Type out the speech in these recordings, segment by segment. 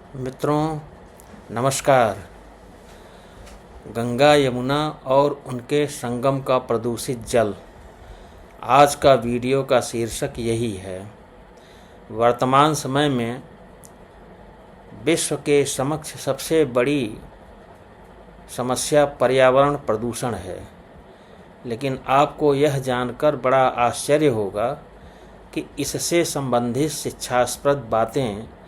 मित्रों नमस्कार। गंगा यमुना और उनके संगम का प्रदूषित जल, आज का वीडियो का शीर्षक यही है। वर्तमान समय में विश्व के समक्ष सबसे बड़ी समस्या पर्यावरण प्रदूषण है, लेकिन आपको यह जानकर बड़ा आश्चर्य होगा कि इससे संबंधित शिक्षास्पद बातें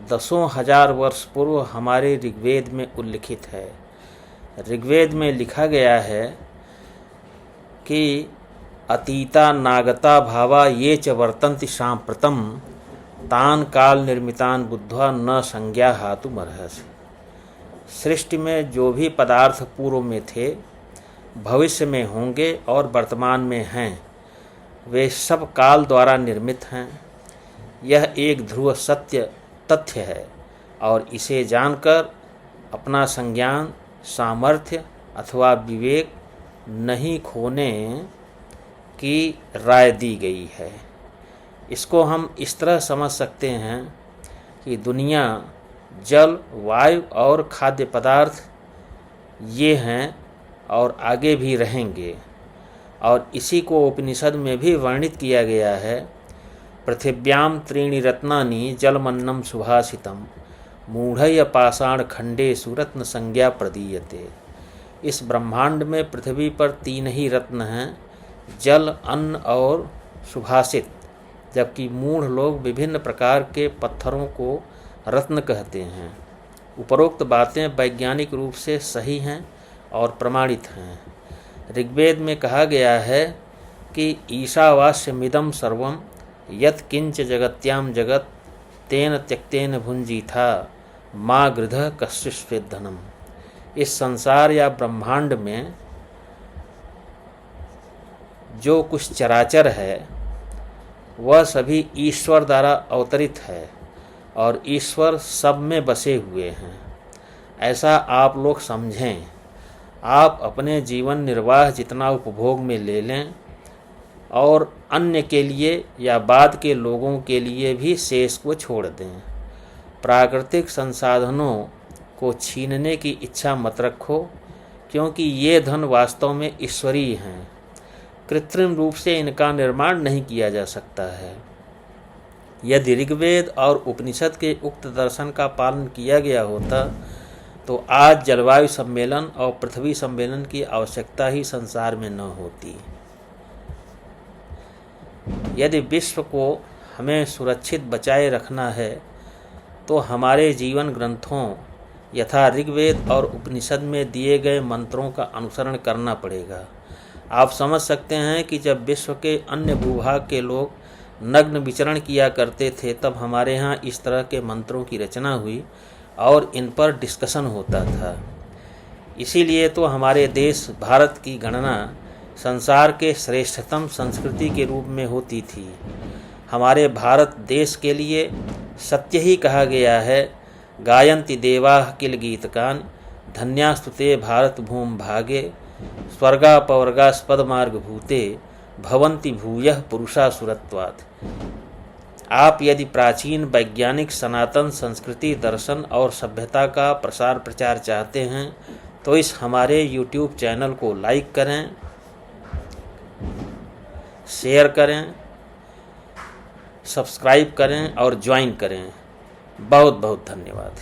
दसों हजार वर्ष पूर्व हमारे ऋग्वेद में उल्लिखित है। ऋग्वेद में लिखा गया है कि अतीता नागता भावा ये च वर्तन्ति सांप्रतम तान काल निर्मितान बुद्ध्वा न संज्ञा हातुमर्हसि। सृष्टि में जो भी पदार्थ पूर्व में थे, भविष्य में होंगे और वर्तमान में हैं, वे सब काल द्वारा निर्मित हैं। यह एक ध्रुव सत्य तथ्य है और इसे जानकर अपना संज्ञान, सामर्थ्य अथवा विवेक नहीं खोने की राय दी गई है। इसको हम इस तरह समझ सकते हैं कि दुनिया, जल, वायु और खाद्य पदार्थ ये हैं और आगे भी रहेंगे, और इसी को उपनिषद में भी वर्णित किया गया है। पृथिव्याम त्रीणि रत्नानि जलमन्नं सुभाषितम मूढ़य पाषाण खंडेषु रत्न संज्ञा प्रदीयते। इस ब्रह्मांड में पृथ्वी पर तीन ही रत्न हैं, जल, अन्न और सुभाषित, जबकि मूढ़ लोग विभिन्न प्रकार के पत्थरों को रत्न कहते हैं। उपरोक्त बातें वैज्ञानिक रूप से सही हैं और प्रमाणित हैं। ऋग्वेद में कहा गया है कि ईशावास्यमिदं सर्वं यत् किंच जगत्याम जगत तेन त्यक्तेन भुंजीथा माँ गृधः कश्चिश्वेद्धनम। इस संसार या ब्रह्मांड में जो कुछ चराचर है वह सभी ईश्वर द्वारा अवतरित है और ईश्वर सब में बसे हुए हैं, ऐसा आप लोग समझें। आप अपने जीवन निर्वाह जितना उपभोग में ले लें और अन्य के लिए या बाद के लोगों के लिए भी शेष को छोड़ दें। प्राकृतिक संसाधनों को छीनने की इच्छा मत रखो, क्योंकि ये धन वास्तव में ईश्वरीय हैं। कृत्रिम रूप से इनका निर्माण नहीं किया जा सकता है। यदि ऋग्वेद और उपनिषद के उक्त दर्शन का पालन किया गया होता तो आज जलवायु सम्मेलन और पृथ्वी सम्मेलन की आवश्यकता ही संसार में न होती। यदि विश्व को हमें सुरक्षित बचाए रखना है तो हमारे जीवन ग्रंथों यथा ऋग्वेद और उपनिषद में दिए गए मंत्रों का अनुसरण करना पड़ेगा। आप समझ सकते हैं कि जब विश्व के अन्य भूभाग के लोग नग्न विचरण किया करते थे, तब हमारे यहाँ इस तरह के मंत्रों की रचना हुई और इन पर डिस्कशन होता था। इसीलिए तो हमारे देश भारत की गणना संसार के श्रेष्ठतम संस्कृति के रूप में होती थी। हमारे भारत देश के लिए सत्य ही कहा गया है, गायन्ति देवाः किल गीतकान धन्यास्तुते भारत भूम भागे स्वर्गापवर्गास्पद मार्ग भूते भवन्ति भूयः पुरुषा सुरत्वात्। आप यदि प्राचीन वैज्ञानिक सनातन संस्कृति, दर्शन और सभ्यता का प्रसार प्रचार चाहते हैं तो इस हमारे YouTube चैनल को लाइक करें, शेयर करें, सब्सक्राइब करें और ज्वाइन करें। बहुत बहुत धन्यवाद।